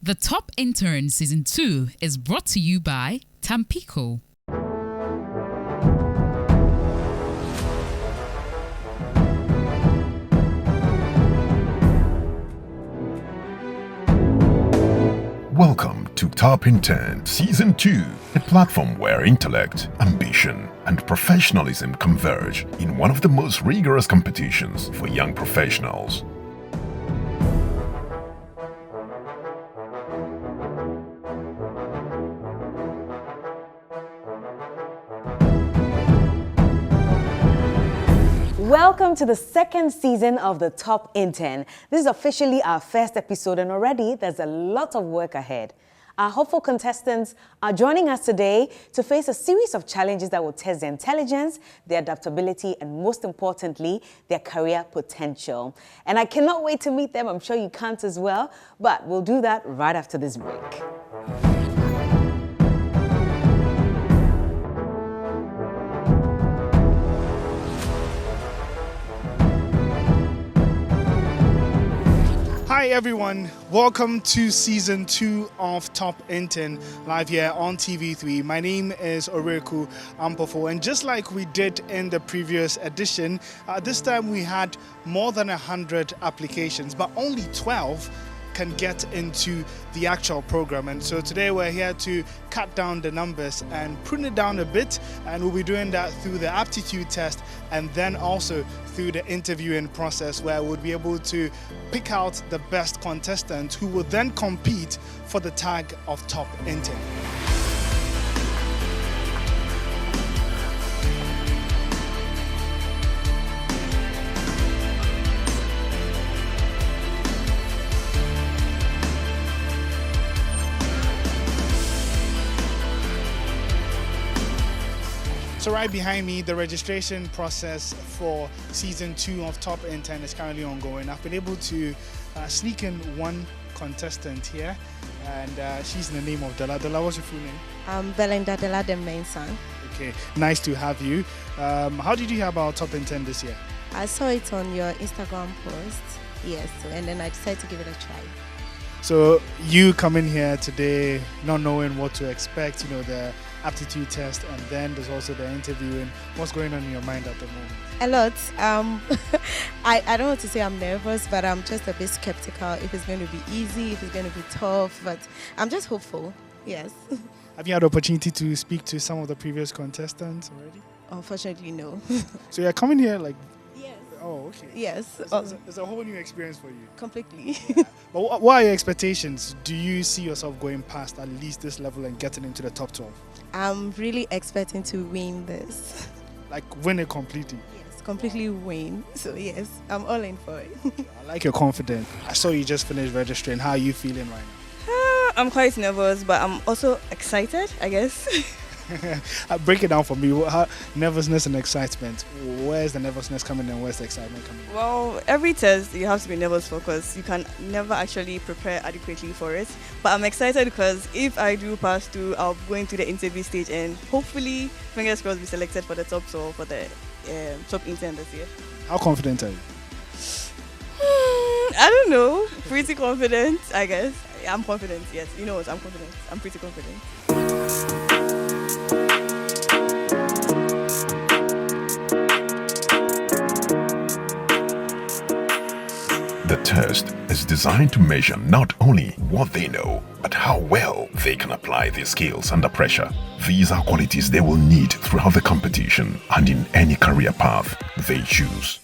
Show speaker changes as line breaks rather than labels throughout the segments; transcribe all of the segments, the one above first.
The Top Intern Season 2 is brought to you by Tampico.
Welcome to Top Intern Season 2, a platform where intellect, ambition, and professionalism converge in one of the most rigorous competitions for young professionals.
Welcome to the second season of the Top Intern. This is officially our first episode, and already there's a lot of work ahead. Our hopeful contestants are joining us today to face a series of challenges that will test their intelligence, their adaptability, and most importantly, their career potential. And I cannot wait to meet them. I'm sure you can't as well, but we'll do that right after this break.
Hi everyone, welcome to season 2 of Top Intern, live here on TV3. My name is Oreku Ampofo, and just like we did in the previous edition, this time we had more than 100 applications, but only 12 can get into the actual program. And so today we're here to cut down the numbers and prune it down a bit, and we'll be doing that through the aptitude test and then also through the interviewing process, where we'll be able to pick out the best contestants who will then compete for the tag of Top Intern. So right behind me, the registration process for season 2 of Top Intern is currently ongoing. I've been able to sneak in one contestant here, and she's in the name of Dela. Dela, what's your full name?
Belinda Dela, the main son.
Okay, nice to have you. How did you hear about Top Intern this year?
I saw it on your Instagram post, yes, and then I decided to give it a try.
So you come in here today not knowing what to expect, the aptitude test, and then there's also the interviewing. What's going on in your mind at the moment?
A lot. I don't want to say I'm nervous, but I'm just a bit skeptical if it's going to be easy, if it's going to be tough, but I'm just hopeful, yes.
Have you had the opportunity to speak to some of the previous contestants already?
Unfortunately, no.
So you're coming here like...
Yes.
Oh, okay.
Yes.
It's a whole new experience for you.
Completely.
But what are your expectations? Do you see yourself going past at least this level and getting into the top 12?
I'm really expecting to win this.
Like win it completely?
Yes, completely win. So yes, I'm all in for it.
I like your confidence. I saw you just finished registering. How are you feeling right now?
I'm quite nervous, but I'm also excited, I guess.
Break it down for me. Nervousness and excitement. Where's the nervousness coming and where's the excitement coming?
Well, every test you have to be nervous for, because you can never actually prepare adequately for it. But I'm excited because if I do pass through, I'll go into the interview stage and hopefully, fingers crossed, be selected for the top 12 for the Top Intern this year.
How confident are you?
I don't know. Pretty confident, I guess. I'm confident, yes. You know what? I'm confident. I'm pretty confident.
The test is designed to measure not only what they know, but how well they can apply their skills under pressure. These are qualities they will need throughout the competition and in any career path they choose.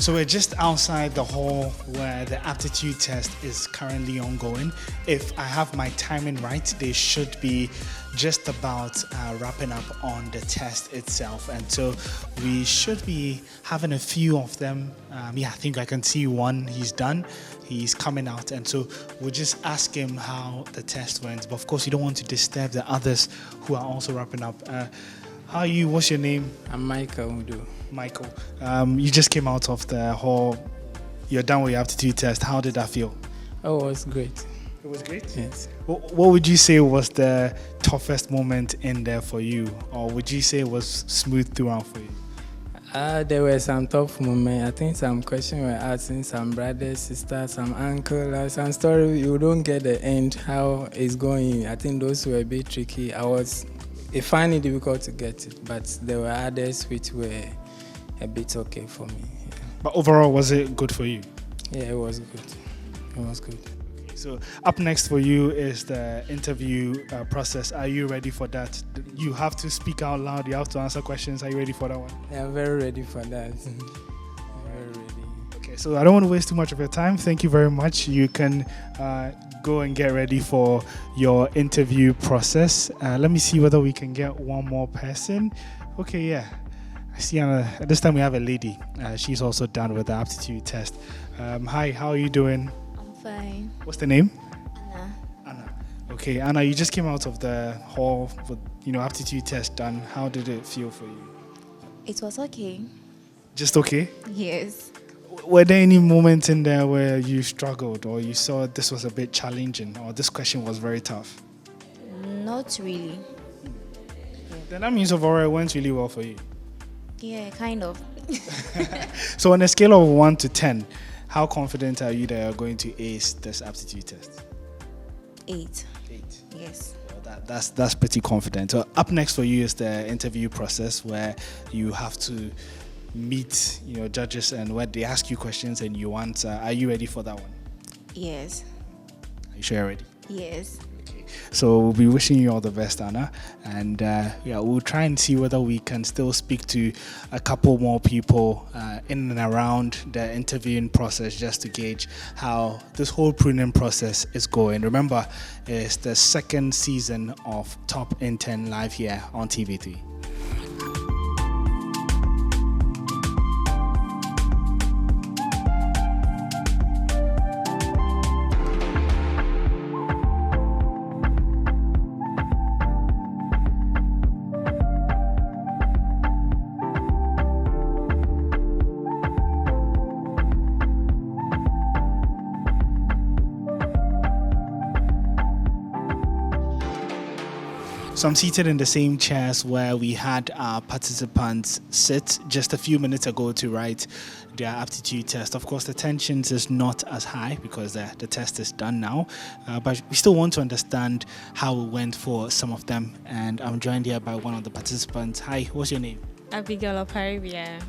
So we're just outside the hall where the aptitude test is currently ongoing. If I have my timing right, they should be just about wrapping up on the test itself. And so we should be having a few of them. I think I can see one. He's done. He's coming out. And so we'll just ask him how the test went. But of course, you don't want to disturb the others who are also wrapping up. How are you? What's your name?
I'm Michael Udo.
Michael, you just came out of the hall. You're done with your aptitude test. How did that feel?
Oh, it was great.
It was great?
Yes.
What would you say was the toughest moment in there for you? Or would you say it was smooth throughout for you?
There were some tough moments. I think some questions were asking some brothers, sisters, some uncle, some story. You don't get the end, how it's going. I think those were a bit tricky. I find it difficult to get it, but there were others which were a bit okay for me. Yeah.
But overall, was it good for you?
Yeah, it was good. It was good.
Okay, so up next for you is the interview process. Are you ready for that? You have to speak out loud. You have to answer questions. Are you ready for that one?
Yeah, I'm very ready for that. Very ready.
Okay, so I don't want to waste too much of your time. Thank you very much. You can go and get ready for your interview process. Let me see whether we can get one more person. Okay, yeah. I see Anna. This time we have a lady. She's also done with the aptitude test. Hi, how are you doing?
I'm fine.
What's the name?
Anna.
Anna. Okay, Anna, you just came out of the hall with, aptitude test done. How did it feel for you?
It was okay.
Just okay?
Yes.
Were there any moments in there where you struggled or you saw this was a bit challenging or this question was very tough?
Not really.
Then that means overall it went really well for you.
Yeah, kind of.
So on a scale of 1 to 10, how confident are you that you're going to ace this aptitude test?
8.
8.
Yes.
Well, that's pretty confident. So up next for you is the interview process where you have to meet judges and where they ask you questions and you answer. Are you ready for that one?
Yes.
Are you sure you're ready?
Yes.
Okay. So we'll be wishing you all the best, Anna. And we'll try and see whether we can still speak to a couple more people in and around the interviewing process just to gauge how this whole pruning process is going. Remember, it's the second season of Top Intern live here on TV3. So I'm seated in the same chairs where we had our participants sit just a few minutes ago to write their aptitude test. Of course, the tensions is not as high because the test is done now, but we still want to understand how it went for some of them. And I'm joined here by one of the participants. Hi, what's your name?
Abigail Oparibia.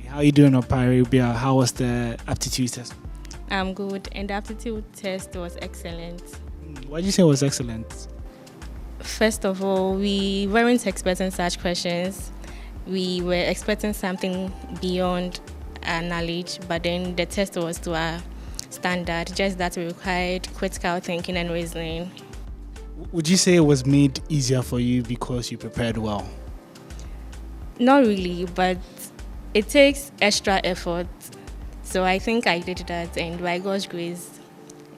How are you doing, Oparibia? How was the aptitude test?
I'm good, and the aptitude test was excellent.
Why did you say it was excellent?
First of all, we weren't expecting such questions. We were expecting something beyond our knowledge, but then the test was to our standard, just that we required critical thinking and reasoning.
Would you say it was made easier for you because you prepared well?
Not really, but it takes extra effort. So I think I did that, and by God's grace,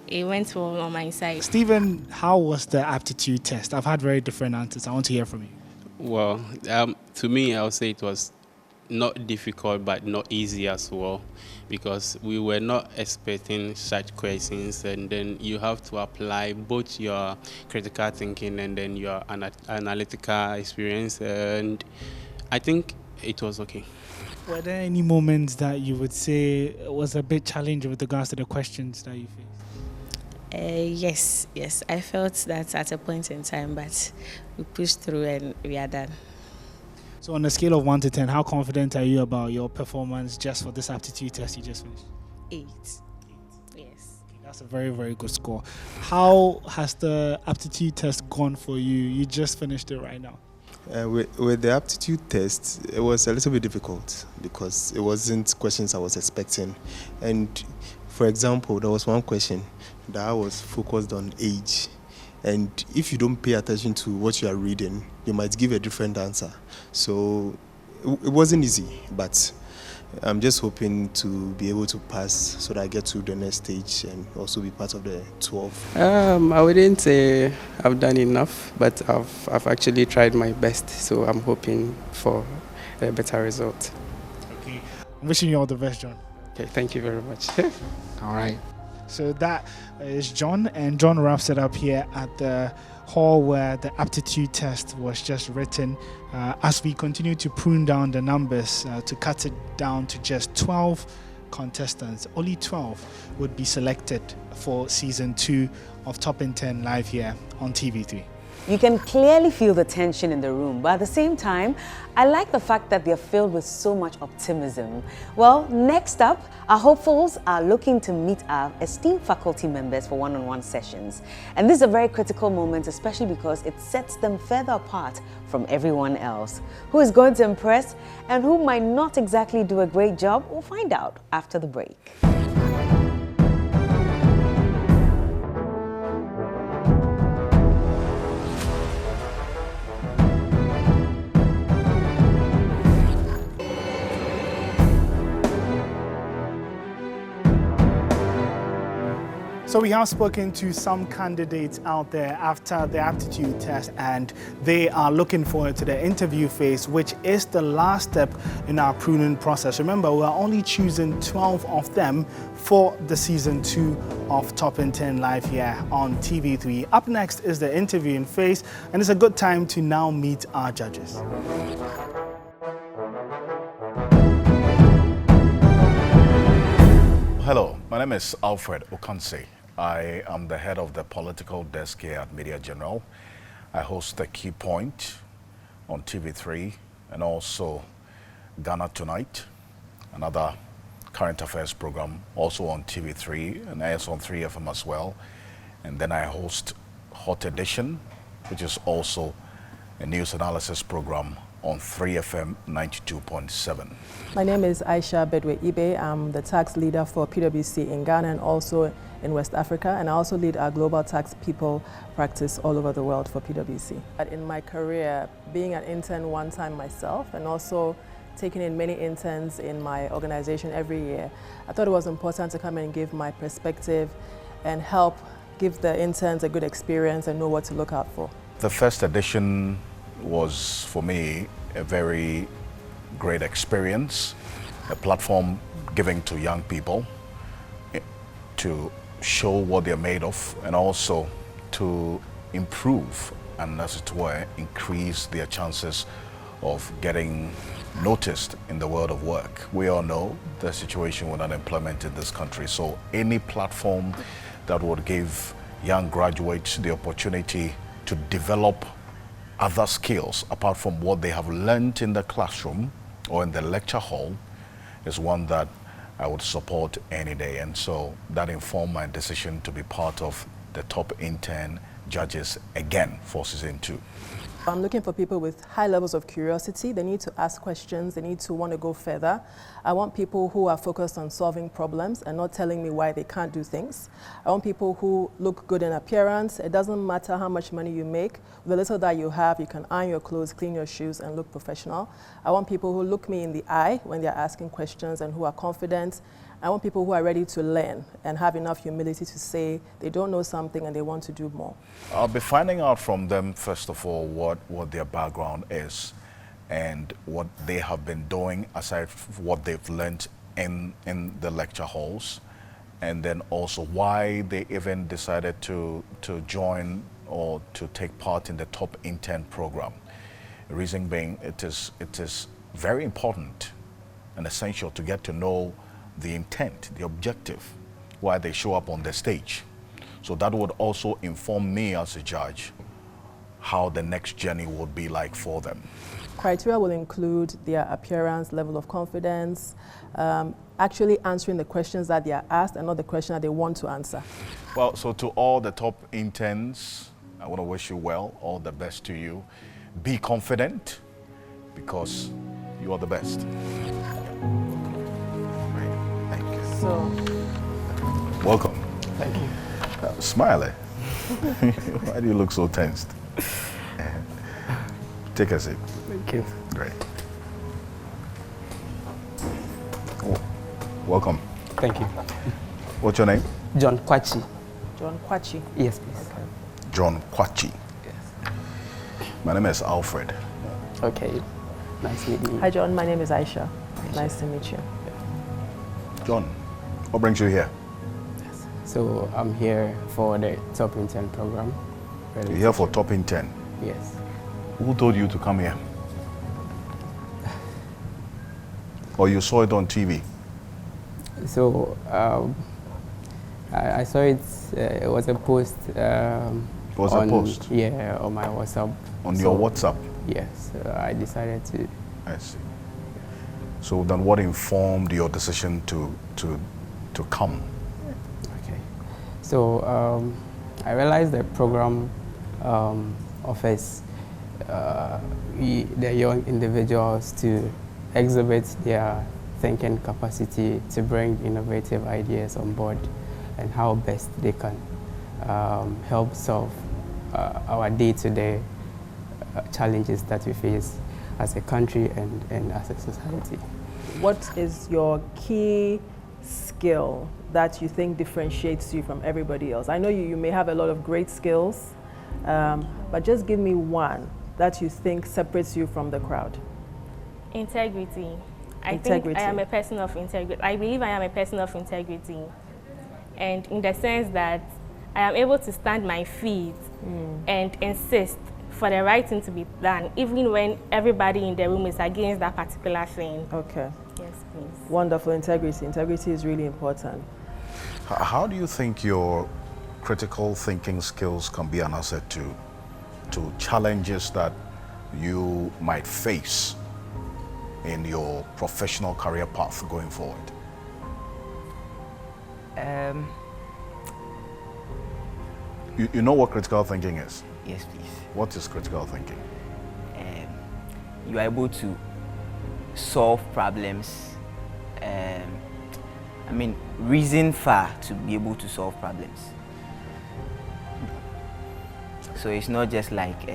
it went well on my side.
Stephen, how was the aptitude test? I've had very different answers. I want to hear from you.
Well, to me, I would say it was not difficult, but not easy as well, because we were not expecting such questions, and then you have to apply both your critical thinking and then your analytical experience, and I think it was okay.
Were there any moments that you would say was a bit challenging with regards to the questions that you faced?
Yes. I felt that at a point in time, but we pushed through and we are done.
So on a scale of 1 to 10, how confident are you about your performance just for this aptitude test you just finished?
8. Yes.
That's a very, very good score. How has the aptitude test gone for you? You just finished it right now.
With the aptitude test, it was a little bit difficult because it wasn't questions I was expecting. And for example, there was one question that was focused on age. And if you don't pay attention to what you are reading, you might give a different answer. So it wasn't easy, but I'm just hoping to be able to pass so that I get to the next stage and also be part of the 12.
I wouldn't say I've done enough, but I've actually tried my best, so I'm hoping for a better result.
Okay. I'm wishing you all the best, John.
Okay, thank you very much.
All right. So that is John, and John wraps it up here at the hall where the aptitude test was just written. As we continue to prune down the numbers to cut it down to just 12 contestants, only 12 would be selected for season 2 of Top in 10 live here on TV3.
You can clearly feel the tension in the room, but at the same time, I like the fact that they're filled with so much optimism. Well, next up, our hopefuls are looking to meet our esteemed faculty members for one-on-one sessions. And this is a very critical moment, especially because it sets them further apart from everyone else. Who is going to impress and who might not exactly do a great job, we'll find out after the break.
So we have spoken to some candidates out there after the aptitude test, and they are looking forward to the interview phase, which is the last step in our pruning process. Remember, we are only choosing 12 of them for the season 2 of Top in 10 live here on TV3. Up next is the interviewing phase, and it's a good time to now meet our judges.
Hello, my name is Alfred Okanse. I am the head of the political desk here at Media General. I host The Key Point on TV3 and also Ghana Tonight, another current affairs program, also on TV3 and AS on 3FM as well. And then I host Hot Edition, which is also a news analysis program on 3FM 92.7.
My name is Aisha Bedwe Ibe. I'm the tax leader for PwC in Ghana and also in West Africa, and I also lead our global tax people practice all over the world for PwC. But in my career, being an intern one time myself and also taking in many interns in my organization every year, I thought it was important to come and give my perspective and help give the interns a good experience and know what to look out for.
The first edition was, for me, a very great experience, a platform giving to young people to show what they're made of and also to improve and, as it were, increase their chances of getting noticed in the world of work. We all know the situation with unemployment in this country, so any platform that would give young graduates the opportunity to develop other skills apart from what they have learned in the classroom or in the lecture hall is one that I would support any day. And so that informed my decision to be part of the Top in 10 judges again for season 2.
I'm looking for people with high levels of curiosity. They need to ask questions. They need to want to go further. I want people who are focused on solving problems and not telling me why they can't do things. I want people who look good in appearance. It doesn't matter how much money you make. With the little that you have, you can iron your clothes, clean your shoes, and look professional. I want people who look me in the eye when they're asking questions and who are confident. I want people who are ready to learn and have enough humility to say they don't know something and they want to do more.
I'll be finding out from them, first of all, what their background is and what they have been doing aside from what they've learned in the lecture halls, and then also why they even decided to join or to take part in the Top in 10 program. The reason being, it is very important and essential to get to know the intent, the objective, why they show up on the stage. So that would also inform me as a judge how the next journey would be like for them.
Criteria will include their appearance, level of confidence, actually answering the questions that they are asked and not the question that they want to answer.
Well, so to all the top interns, I want to wish you well, all the best to you. be confident because you are the best. Thank you.
So,
welcome.
Thank you.
Smile. Why do you look so tensed? Take a seat.
Thank you.
Great. Welcome.
Thank you.
What's your name?
John Kwachi.
John Kwachi.
Yes, please.
Okay.
John Kwachi.
Yes.
My name is Alfred.
Okay. Nice meeting you.
Hi, John. My name is Aisha. Nice to meet you.
John, what brings you here?
So I'm here for the Top Intern program.
You're here for Top Intern?
Yes.
Who told you to come here? Or you saw it on TV?
So I saw it. It was a post.
It was a post?
Yeah, on my WhatsApp.
On your WhatsApp?
Yes. I decided to.
I see. So then, what informed your decision to come?
Okay. So I realized the program offers the young individuals to exhibit their thinking capacity, to bring innovative ideas on board, and how best they can help solve our day-to-day challenges that we face as a country and as a society.
What is your key skill that you think differentiates you from everybody else? I know you may have a lot of great skills, but just give me one that you think separates you from the crowd.
Integrity. I think I am a person of integrity. I believe I am a person of integrity. And in the sense that I am able to stand my feet and insist for the right thing to be done, even when everybody in the room is against that particular thing.
Okay.
Yes, please.
Wonderful. Integrity. Integrity is really important.
How do you think your critical thinking skills can be an asset to challenges that you might face in your professional career path going forward? You know what critical thinking is?
Yes, please.
What is critical thinking?
You are able to solve problems. Reason far to be able to solve problems. So it's not just like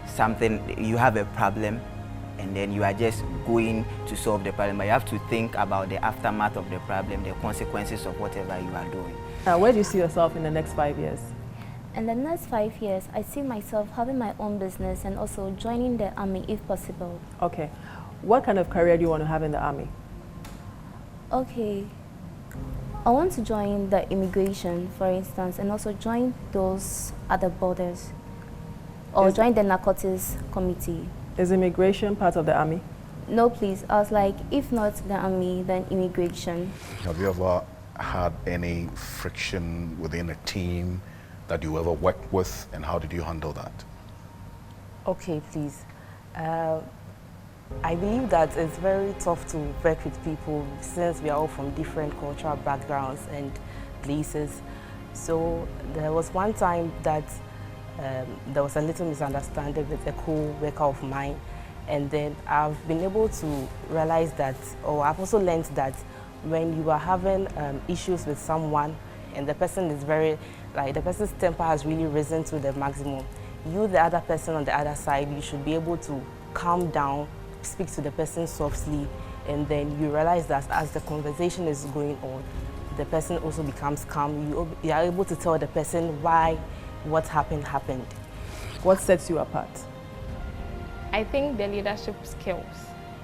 something, you have a problem and then you are just going to solve the problem, but you have to think about the aftermath of the problem, the consequences of whatever you are doing.
Now, where do you see yourself in the next 5 years?
In the next 5 years, I see myself having my own business and also joining the army if possible.
Okay. What kind of career do you want to have in the army?
Okay. I want to join the immigration, for instance, and also join those at the borders, or join the narcotics committee.
Is immigration part of the army?
No, please. I was like, if not the army, then immigration.
Have you ever had any friction within a team that you ever worked with, and how did you handle that?
Okay, please. I believe that it's very tough to work with people since we are all from different cultural backgrounds and places. So there was one time that there was a little misunderstanding with a co-worker of mine, and then I've been able to realize that, or I've also learned that when you are having issues with someone and the person is the person's temper has really risen to the maximum, you, the other person on the other side, you should be able to calm down, speak to the person softly, and then you realize that as the conversation is going on, the person also becomes calm. You are able to tell the person why what happened.
What sets you apart?
I think the leadership skills.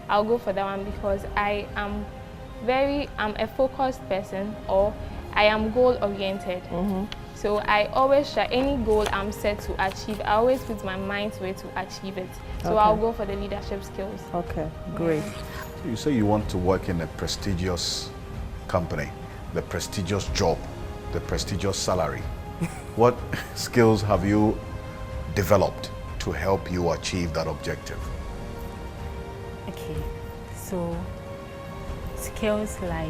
I'll go for that one because I'm a focused person, or I am goal-oriented. So I always try, any goal I'm set to achieve, I always put my mind to it to achieve it. So I'll go for the leadership skills.
Okay, great.
You say you want to work in a prestigious company, the prestigious job, the prestigious salary. What skills have you developed to help you achieve that objective?
Okay, so skills like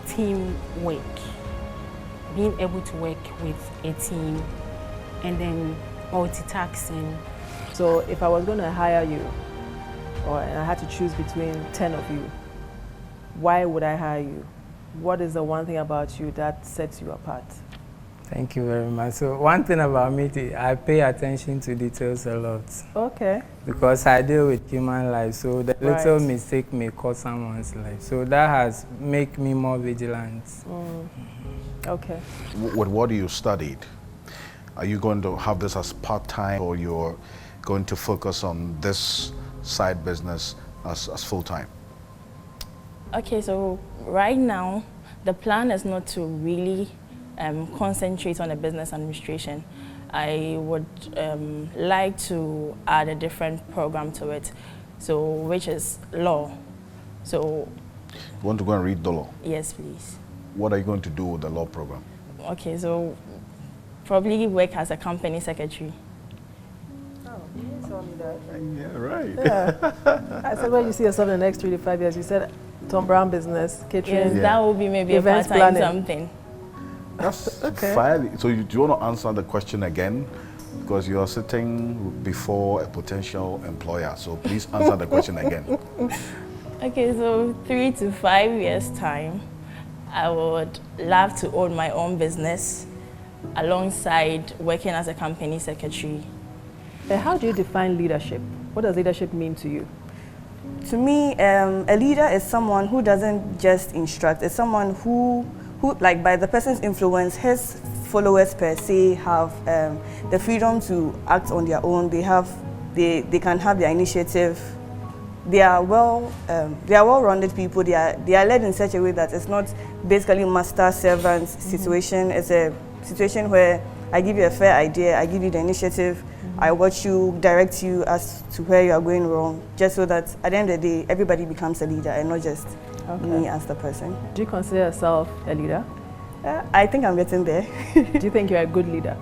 teamwork, being able to work with a team, and then
multitasking.
So if I was going to hire you, and I had to choose between 10 of you, why would I hire you? What is the one thing about you that sets you apart?
Thank you very much. So one thing about me, I pay attention to details a lot.
Okay.
Because I deal with human life, so the little mistake may cost someone's life. So that has made me more vigilant.
Okay.
With what you studied, are you going to have this as part-time, or you're going to focus on this side business as full-time?
Okay, so right now, the plan is not to really concentrate on the business administration. I would like to add a different program to it, so which is law. So
You want to go and read the law?
yes, please.
What are you going to do with the law program?
Okay, so probably work as a company secretary.
Yeah, right.
Yeah. I said, where you see yourself in the next 3 to 5 years? You said Tom Brown business, catering.
Yes, that would be maybe a part-time something.
That's
okay.
fine. So do you want to answer the question again? Because you are sitting before a potential employer. So please answer the question again.
Okay, so 3 to 5 years time, I would love to own my own business alongside working as a company secretary.
How do you define leadership? What does leadership mean to you?
To me, a leader is someone who doesn't just instruct. It's someone who like by the person's influence, his followers per se have the freedom to act on their own. They can have their initiative. They are well-rounded people. They are led in such a way that it's not basically master-servant situation. It's a situation where I give you a fair idea, I give you the initiative, I watch you, direct you as to where you are going wrong, just so that at the end of the day, everybody becomes a leader and not just me as the person.
Do you consider yourself a leader?
I think I'm getting there.
Do you think you're a good leader?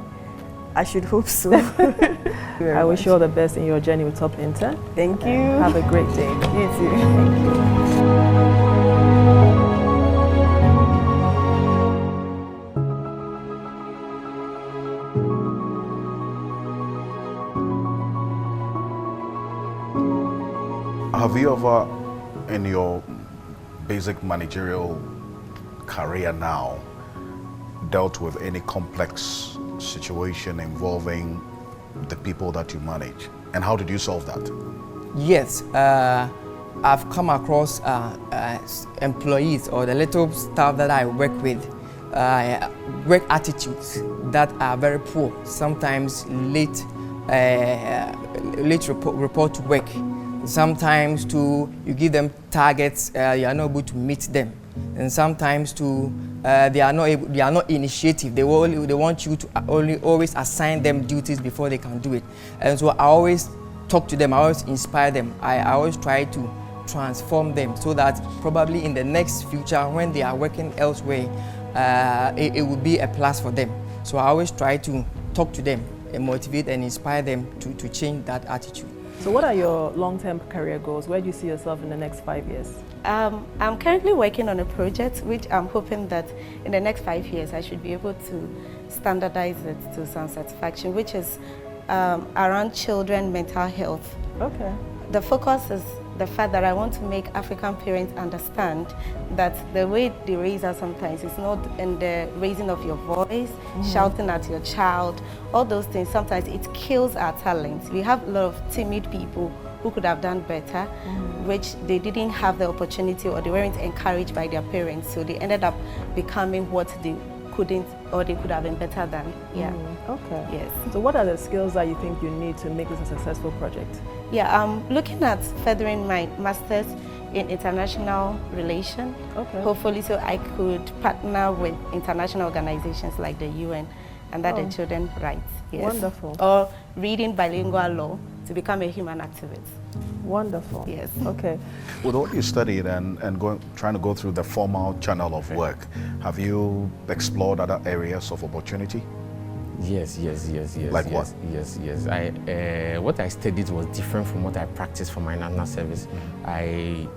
I should hope so.
I wish you all the best in your journey with Top Intern.
Thank you.
Have a great day.
You too. Thank you.
Have you ever, in your basic managerial career now, dealt with any complex situation involving the people that you manage? And how did you solve that?
Yes, I've come across employees or the little staff that I work with, work attitudes that are very poor. Sometimes late report to work. Sometimes you give them targets, you are not able to meet them. And sometimes they are not initiative. They want you to always assign them duties before they can do it. And so I always talk to them, I always inspire them. I always try to transform them so that probably in the next future when they are working elsewhere, it will be a plus for them. So I always try to talk to them and motivate and inspire them to change that attitude.
So what are your long-term career goals? Where do you see yourself in the next 5 years?
I'm currently working on a project which I'm hoping that in the next 5 years I should be able to standardize it to some satisfaction, which is around children mental health.
Okay.
The focus is the fact that I want to make African parents understand that the way they raise us sometimes is not in the raising of your voice, shouting at your child, all those things. Sometimes it kills our talents. We have a lot of timid people who could have done better, which they didn't have the opportunity or they weren't encouraged by their parents, so they ended up becoming what they couldn't or they could have been better than. Yeah.
Okay.
Yes.
So what are the skills that you think you need to make this a successful project?
Yeah, I'm looking at furthering my master's in international relations.
Okay.
Hopefully so I could partner with international organizations like the UN and that the children's rights. Yes.
Wonderful.
Or reading bilingual law to become a human activist.
Wonderful.
Yes.
Okay.
With what you studied and trying to go through the formal channel of work, have you explored other areas of opportunity?
Yes.
Like what?
Yes. What I studied was different from what I practiced for my national service.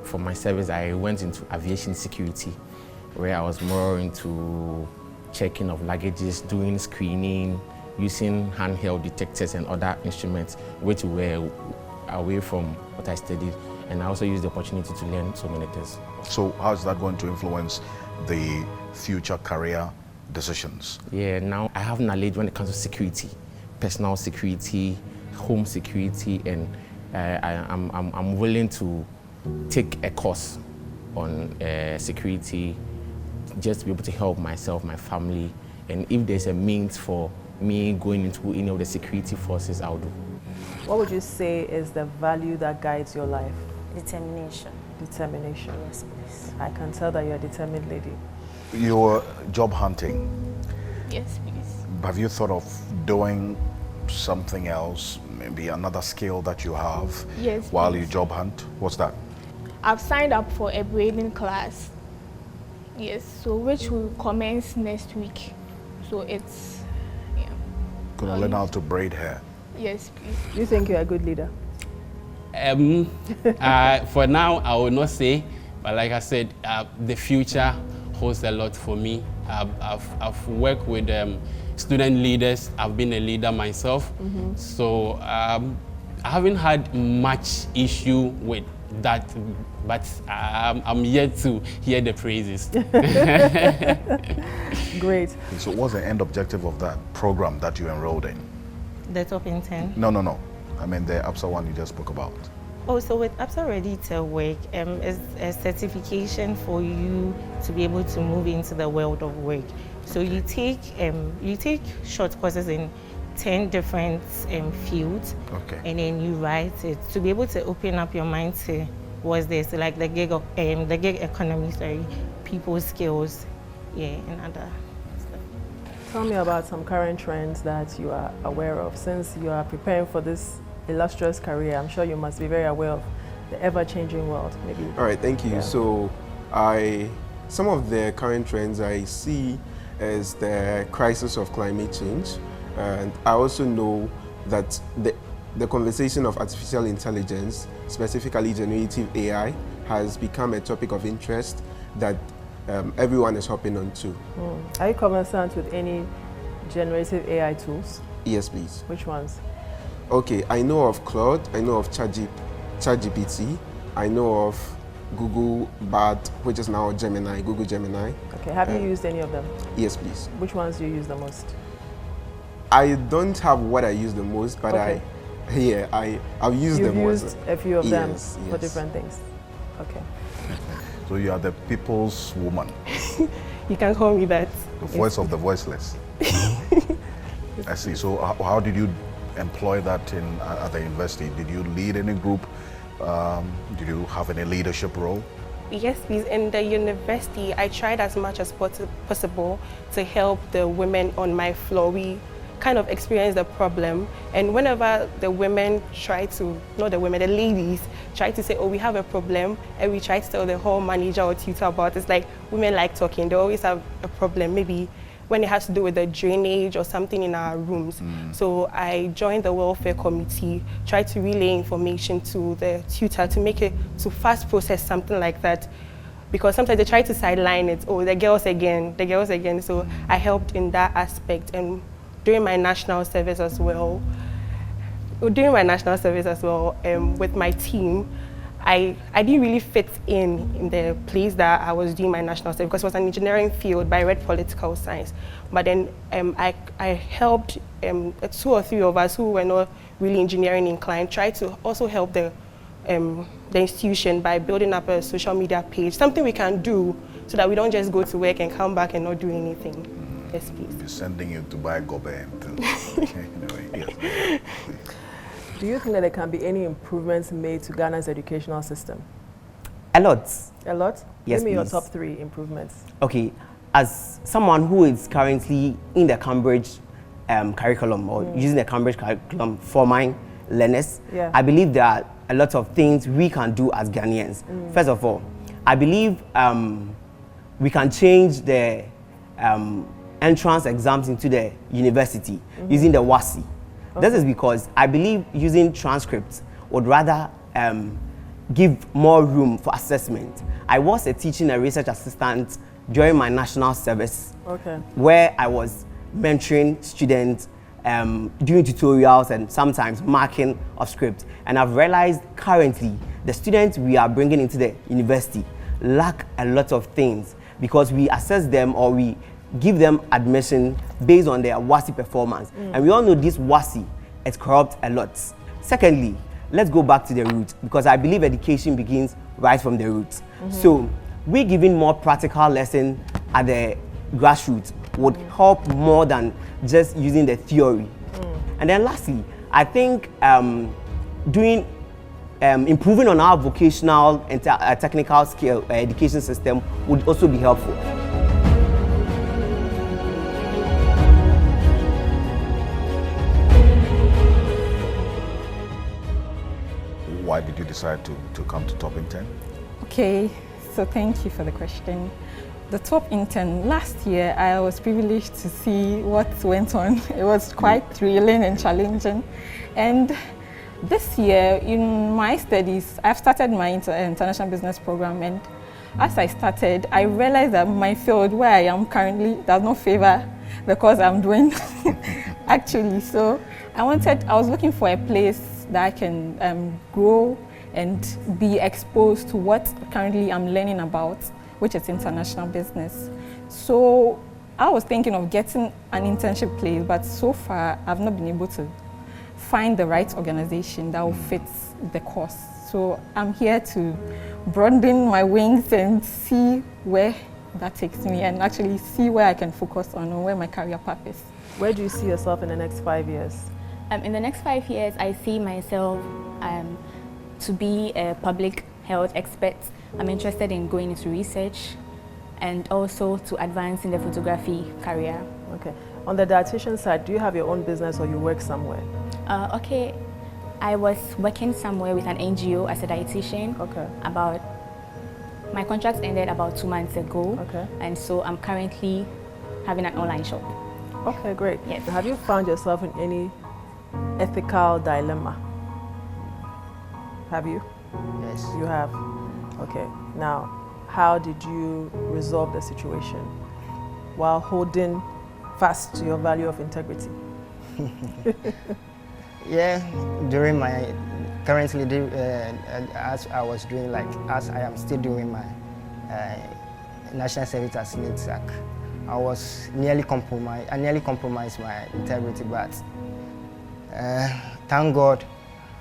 For my service, I went into aviation security, where I was more into checking of luggages, doing screening, using handheld detectors and other instruments, which were away from what I studied. And I also used the opportunity to learn so many things.
So how is that going to influence the future career decisions?
Yeah, now I have knowledge when it comes to security, personal security, home security, and I'm willing to take a course on security just to be able to help myself, my family, and if there's a means for me going into any of the security forces, I'll do.
What would you say is the value that guides your life?
Determination.
Determination.
Yes, please.
I can tell that you're a determined lady.
You're job hunting.
Yes, please.
Have you thought of doing something else, maybe another skill that you have
Yes,
while
please.
you job hunt? What's that?
I've signed up for a braiding class. Yes, so which will commence next week. So it's, yeah.
Gonna learn how to braid hair.
Yes, please.
Do you think you're a good leader?
For now, I will not say, but like I said, the future holds a lot for me. I've worked with student leaders. I've been a leader myself, so I haven't had much issue with that, but I'm yet to hear the praises.
Great.
So what's the end objective of that program that you enrolled in?
The top intern.
No. I mean the APSA one you just spoke about.
Oh, so with APSA Ready to Work, is a certification for you to be able to move into the world of work. So you take short courses in 10 different fields,
okay,
and then you write it to be able to open up your mind to what's this, so like the gig economy, people skills, yeah, and other stuff.
Tell me about some current trends that you are aware of. Since you are preparing for this illustrious career, I'm sure you must be very aware of the ever-changing world. Maybe.
All right, thank you.
Yeah.
So some of the current trends I see is the crisis of climate change. And I also know that the conversation of artificial intelligence, specifically generative AI, has become a topic of interest that everyone is hopping onto.
Are you conversant with any generative AI tools?
Yes, please.
Which ones?
Okay, I know of Claude, I know of ChatGPT, I know of Google Bard, which is now Google Gemini.
Okay, have you used any of them?
Yes, please.
Which ones do you use the most?
I don't have what I use the most, but
okay.
I've used them.
You've used a few of them for
yes.
different things. Okay.
So you are the people's woman.
You can call me that.
The voice of the voiceless. I see. So how did you employ that at the university? Did you lead any group? Did you have any leadership role?
Yes, please. In the university, I tried as much as possible to help the women on my floor. We kind of experienced the problem, and whenever the women try to, not the women, the ladies try to say, oh, we have a problem, and we try to tell the whole manager or tutor about it, it's like women like talking, they always have a problem, maybe when it has to do with the drainage or something in our rooms. So I joined the welfare committee, tried to relay information to the tutor to fast process something like that, because sometimes they try to sideline it, oh, the girls again. So I helped in that aspect. And during my national service as well, with my team, I didn't really fit in the place that I was doing my national service, because it was an engineering field, but I read political science. But then I helped 2 or 3 of us who were not really engineering inclined, try to also help the institution by building up a social media page, something we can do so that we don't just go to work and come back and not do anything. Yes, please.
We're sending you to buy gobe. Anyway, yes.
Do you think that there can be any improvements made to Ghana's educational system?
A lot.
A lot?
Yes,
Give me your
please.
top 3 improvements.
Okay, as someone who is currently in the Cambridge curriculum or using the Cambridge curriculum for my learners,
Yeah.
I believe there are a lot of things we can do as Ghanaians. First of all, I believe we can change the entrance exams into the university using the WASI. This is because I believe using transcripts would rather give more room for assessment. I was a teaching and research assistant during my national service,
Okay.
where I was mentoring students doing tutorials and sometimes marking of script. And I've realized currently the students we are bringing into the university lack a lot of things because we assess them or we give them admission based on their WASI performance. And we all know this WASI, it corrupts a lot. Secondly, let's go back to the roots because I believe education begins right from the roots. So we giving more practical lesson at the grassroots would help more than just using the theory. And then lastly, I think improving on our vocational and technical skill education system would also be helpful.
Why did you decide to come to Top Intern?
Okay, so thank you for the question. The Top Intern, last year I was privileged to see what went on. It was quite thrilling and challenging. And this year, in my studies, I've started my international business program, and as I started, I realized that my field where I am currently does not favor the course I'm doing, actually. So I was looking for a place that I can grow and be exposed to what currently I'm learning about, which is international business. So I was thinking of getting an internship place, but so far I've not been able to find the right organization that will fit the course. So I'm here to broaden my wings and see where that takes me and actually see where I can focus on or where my career path is.
Where do you see yourself in the next 5 years?
In the next 5 years, I see myself to be a public health expert. I'm interested in going into research and also to advance in the photography career.
Okay. On the dietitian side, do you have your own business or you work somewhere?
Okay. I was working somewhere with an NGO as a dietitian.
Okay.
My contract ended about 2 months ago.
Okay.
And so I'm currently having an online shop.
Okay, great.
Yes.
Have you found yourself in any ethical dilemma? Have you?
Yes.
You have? Okay. Now, how did you resolve the situation while holding fast to your value of integrity?
Yeah, during my, currently as I was doing, as I am still doing my national service as NITSAC, I nearly compromised my integrity, but thank God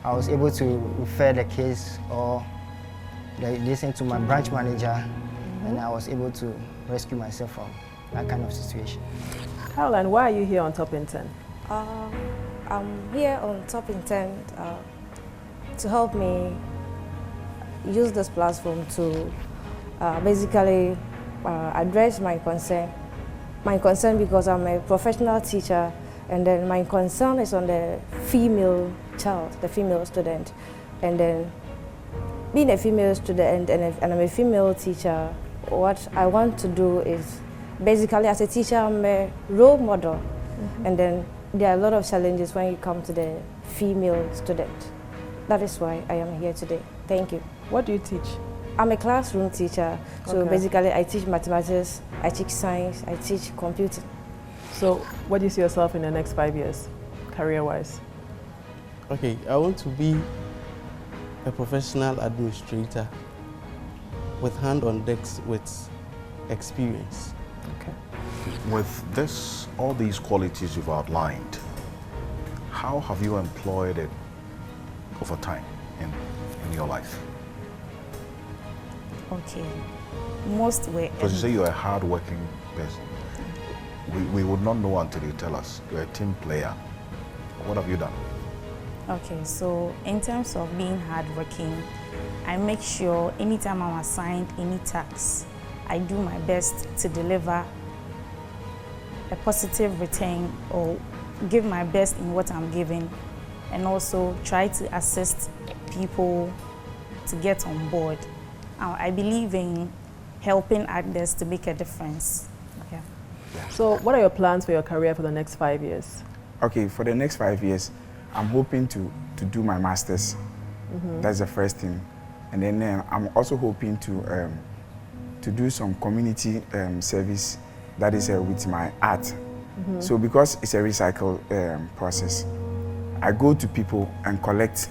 I was able to refer the case or listen to my branch manager, and I was able to rescue myself from that kind of situation.
Caroline, why are you here on Top Intern?
I'm here on Top Intern to help me use this platform to basically address my concern. My concern because I'm a professional teacher, and then my concern is on the female child, the female student. And then being a female student and I'm a female teacher, what I want to do is basically as a teacher, I'm a role model. And then there are a lot of challenges when you come to the female student. That is why I am here today. Thank you.
What do you teach?
I'm a classroom teacher. So
Okay.
basically I teach mathematics, I teach science, I teach computing.
So what do you see yourself in the next 5 years, career-wise?
Okay, I want to be a professional administrator with hand on decks with experience.
Okay.
With all these qualities you've outlined, how have you employed it over time in your life?
Okay. Most were.
Because you say you're a hard-working person. We would not know until you tell us. You're a team player. What have you done?
Okay, so in terms of being hardworking, I make sure anytime I'm assigned any task, I do my best to deliver a positive return or give my best in what I'm giving, and also try to assist people to get on board. I believe in helping others to make a difference. Yeah.
So what are your plans for your career for the next 5 years?
Okay, for the next 5 years, I'm hoping to do my master's. That's the first thing. And then I'm also hoping to do some community service, that is with my art. So because it's a recycle process, I go to people and collect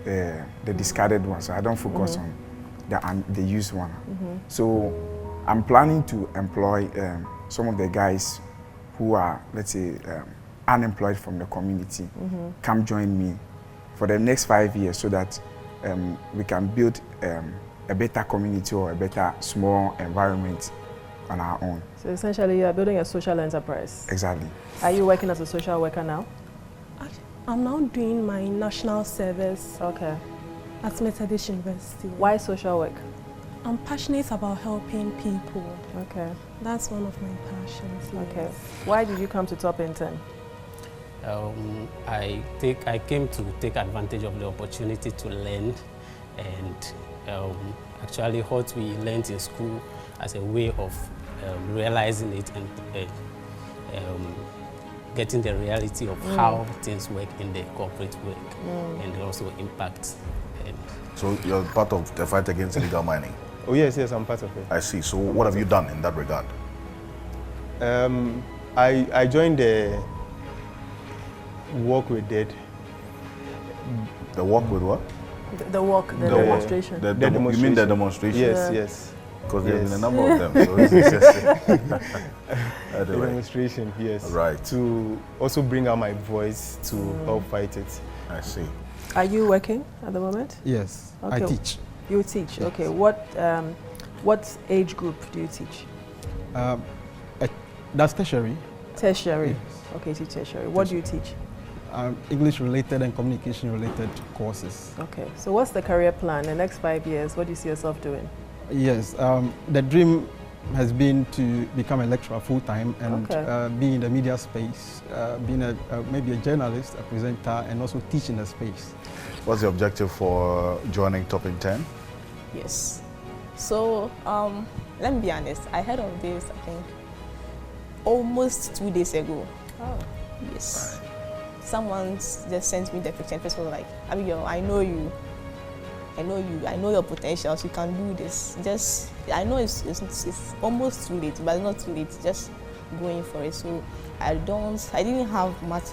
the discarded ones. So I don't focus on the used one. So I'm planning to employ some of the guys who are, let's say, unemployed from the community, come join me for the next 5 years so that we can build a better community or a better small environment on our own.
So essentially you are building a social enterprise.
Exactly.
Are you working as a social worker now?
I'm now doing my national service at Methodist University.
Why social work?
I'm passionate about helping people.
Okay.
That's one of my passions.
Okay. Why did you come to Top Intern?
I came to take advantage of the opportunity to learn, and actually what we learned in school as a way of realizing it and getting the reality of how things work in the corporate work and also impact.
So you're part of the fight against illegal mining?
Oh yes, I'm part of it.
I see. So what have you done in that regard?
I joined the Walk with Dead.
The Walk with what?
The demonstration.
The demonstration. You mean the demonstration?
Yes.
Because there have been a number of them. So it's interesting.
The demonstration, yes.
Right.
To also bring out my voice to help fight it.
I see.
Are you working at the moment?
Yes,
okay.
I teach.
You teach,
yes.
Okay. What age group do you teach?
That's tertiary.
Tertiary?
Yes.
Okay, teach tertiary. What do you teach?
English-related and communication-related courses.
Okay, so what's the career plan? The next 5 years, what do you see yourself doing?
Yes, the dream has been to become a lecturer full-time and be in the media space, being maybe a journalist, a presenter, and also teach in the space.
What's the objective for joining Top Intern?
Yes. So, let me be honest, I heard of this, I think, almost 2 days ago.
Oh.
Yes. Someone just sent me the picture and first was like, Abigail, I know you. I know your potentials, you can do this. Just, I know it's almost too late, but it's not too late, just going for it. So I didn't have much,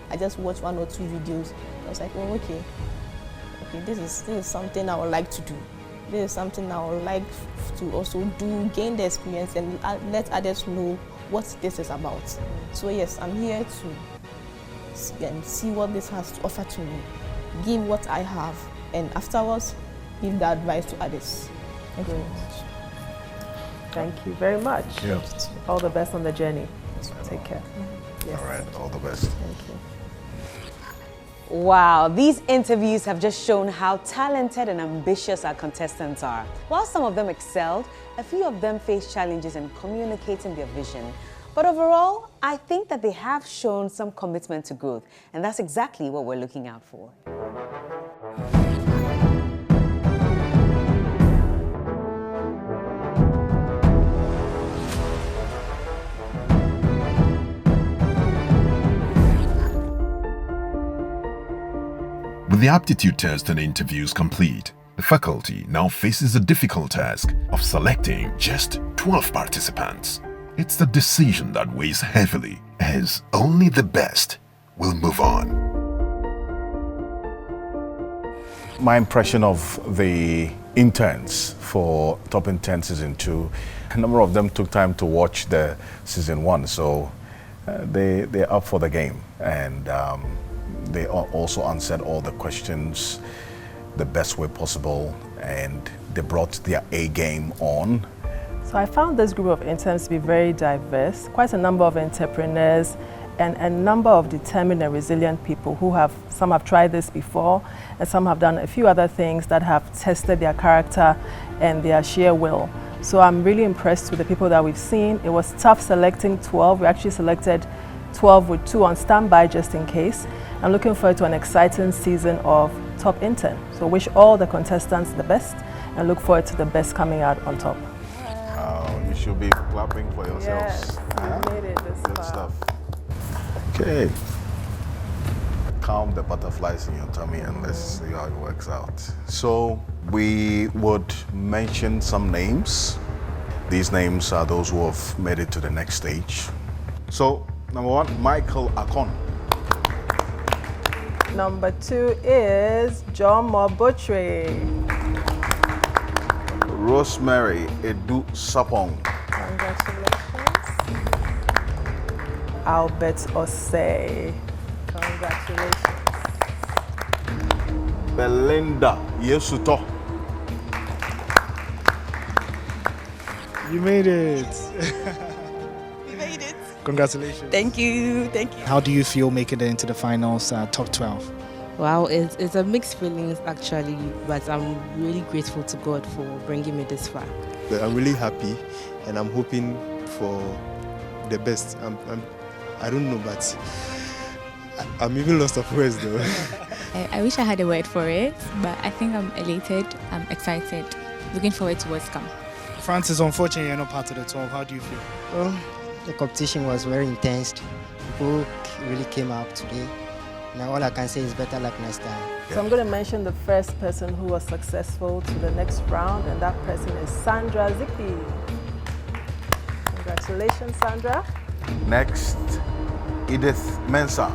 I just watched 1 or 2 videos. I was like, oh, okay, this is something I would like to do. This is something I would like to also do, gain the experience and let others know what this is about. So yes, I'm here to see what this has to offer to me, give what I have, and afterwards give the advice to others. Thank you very much.
Thank you very much.
Yeah.
All the best on the journey. Take care.
Yes. All right, all the best.
Thank you.
Wow, these interviews have just shown how talented and ambitious our contestants are. While some of them excelled, a few of them faced challenges in communicating their vision. But overall, I think that they have shown some commitment to growth, and that's exactly what we're looking out for.
With the aptitude test and interviews complete, the faculty now faces the difficult task of selecting just 12 participants. It's the decision that weighs heavily, as only the best will move on.
My impression of the interns for Top Intern Season 2, a number of them took time to watch the Season 1, so they're up for the game. And they also answered all the questions the best way possible, and they brought their A game on.
So I found this group of interns to be very diverse, quite a number of entrepreneurs and a number of determined and resilient people who some have tried this before and some have done a few other things that have tested their character and their sheer will. So I'm really impressed with the people that we've seen. It was tough selecting 12. We actually selected 12 with 2 on standby just in case. I'm looking forward to an exciting season of Top Intern. So wish all the contestants the best and look forward to the best coming out on top.
You should be clapping for yourselves.
Yes, you made it this
Good
far.
stuff. Okay. Calm the butterflies in your tummy and let's see how it works out. So we would mention some names. These names are those who have made it to the next stage. So Number 1, Michael Akon.
Number 2 is John Mobotre.
Rosemary Edu Sapong.
Congratulations. Albert Osei. Congratulations.
Belinda Yesuto.
You made it.
We made it.
Congratulations.
Thank you. Thank you.
How do you feel making it into the finals, top 12?
Wow, it's a mixed feelings actually, but I'm really grateful to God for bringing me this far.
I'm really happy, and I'm hoping for the best. I don't know, but I'm even lost of words though.
I wish I had a word for it, but I think I'm elated, I'm excited, looking forward to what's come.
Francis, unfortunately, you're not part of the 12. How do you feel?
Well, the competition was very intense. People really came out today. Now all I can say is better luck next time.
So I'm going to mention the first person who was successful to the next round, and that person is Sandra Zippy. Congratulations, Sandra.
Next, Edith Mensah.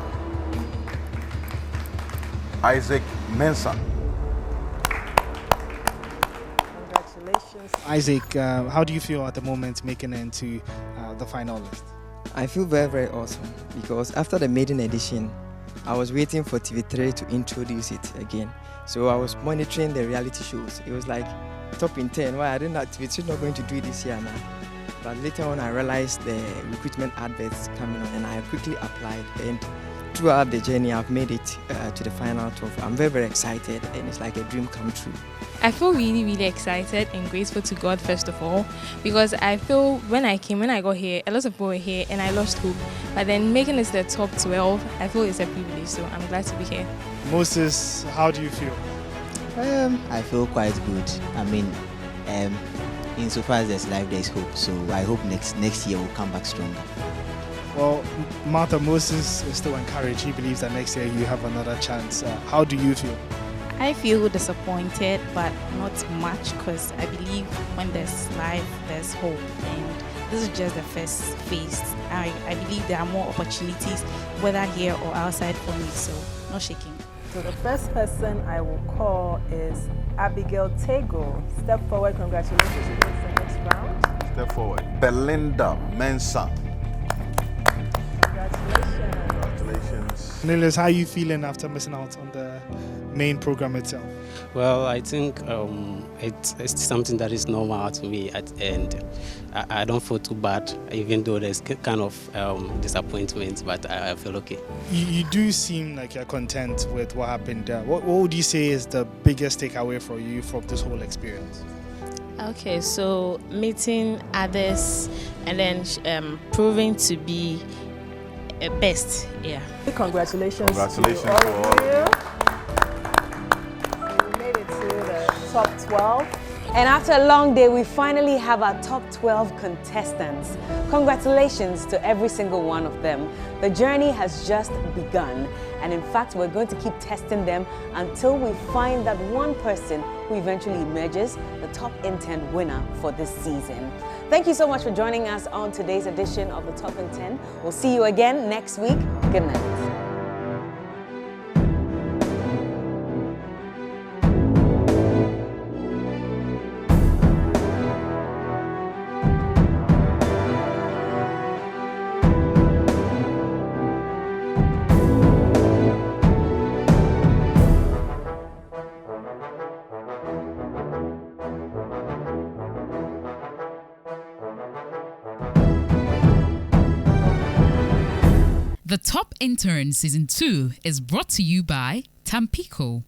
Isaac Mensah.
Congratulations.
Isaac, how do you feel at the moment making it into the final list?
I feel very, very awesome because after the maiden edition, I was waiting for TV3 to introduce it again. So I was monitoring the reality shows. It was like top in 10. Why I didn't know TV3 not going to do it this year now. But later on I realized the recruitment adverts coming on and I quickly applied. And throughout the journey I've made it to the final 12. I'm very, very excited and it's like a dream come true.
I feel really, really excited and grateful to God first of all, because I feel when I got here, a lot of people were here and I lost hope. But then making it to the top 12, I feel it's a privilege, so I'm glad to be here.
Moses, how do you feel?
I feel quite good. I mean, insofar as there's life, there's hope. So I hope next year we'll come back stronger.
Well, Martha, Moses is still encouraged. He believes that next year you have another chance. How do you feel?
I feel disappointed, but not much, because I believe when there's life, there's hope. And this is just the first phase. I believe there are more opportunities, whether here or outside for me, so no shaking.
So the first person I will call is Abigail Tego. Step forward. Congratulations. You made the next round.
Step forward. Belinda Mensah.
Congratulations. Nicholas, how are you feeling after missing out on the main program itself?
Well, I think it's something that is normal to me, and I don't feel too bad, even though there's kind of disappointment, but I feel okay.
You do seem like you're content with what happened there. What would you say is the biggest takeaway for you from this whole experience?
Okay, so meeting others and then proving to be best, yeah.
Congratulations.
Congratulations
to all of you. So we made it to the top 12.
And after a long day, we finally have our top 12 contestants. Congratulations to every single one of them. The journey has just begun. And in fact, we're going to keep testing them until we find that one person who eventually emerges the top intern winner for this season. Thank you so much for joining us on today's edition of the Top in 10. We'll see you again next week. Good night.
The Top Intern Season 2 is brought to you by Tampico.